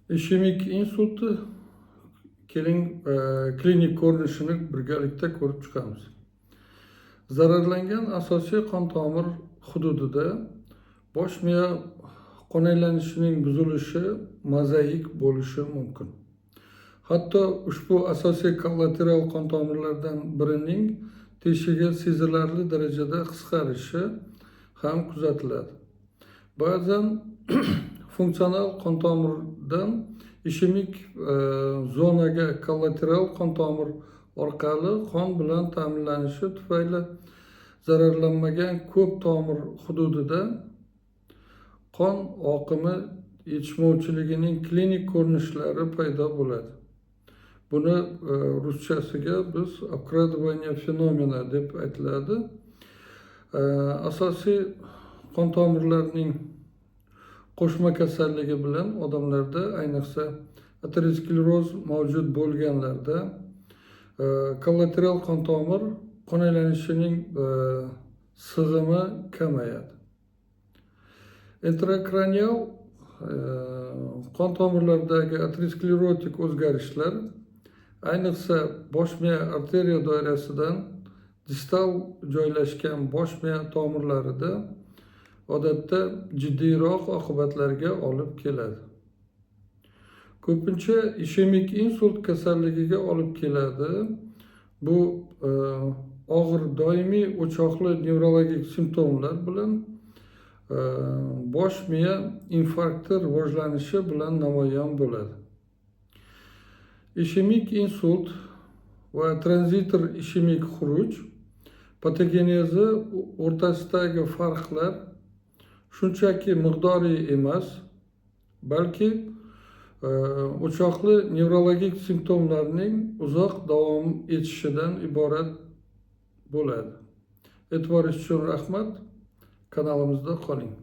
Ishemik insulti klinik ko'rinishini birgalikda ko'rib chiqamiz. Zararlangan asosiy qon tomir hududida bosh miya qon buzilishi mozaik bo'lishi mumkin. Hatto ushbu asosiy kollateral qon tomirlardan birining teshigi sezilarli darajada qisqarishi ham kuzatiladi. Ba'zan funksional qon tomirdan ishemik zonaga kollateral qon tomir orqali qon bilan ta'minlanishi tufayli zararlanmagan ko'p tomir hududida qon oqimi yetishmovchiligining klinik ko'rinishlari paydo bo'ladi. Buni ruschasiga biz обкрадывание fenomeni deb aytiladi. Asosiy qon tomirlarining qo'shma kasalligi bilan odamlarda, ayniqsa ateroskleroz mavjud bo'lganlarda kollateral qon tomir qon aylanishining sig'imi kamayadi. Intrakranial qon tomirlaridagi aterosklerotik o'zgarishlar, ayniqsa bosh miya arteriya doirasidan distal joylashgan bosh miya tomirlarida odatda jiddiyroq oqibatlarga olib keladi. Ko'pincha ishemik insult kasalligiga olib keladi. Bu og'ir doimiy o'choqli nevrologik simptomlar bilan bosh miya infarkti rivojlanishi bilan namoyon bo'ladi. Ishemik insult va tranzitor ishemik xuruj patogenezi o'rtasidagi farqlar shunchaki miqdoriy emas, balki o'choqli nevrologik simptomlarning uzoq davom etishidan iborat bo'ladi. E'tiboringiz uchun rahmat. Kanalimizda qoling.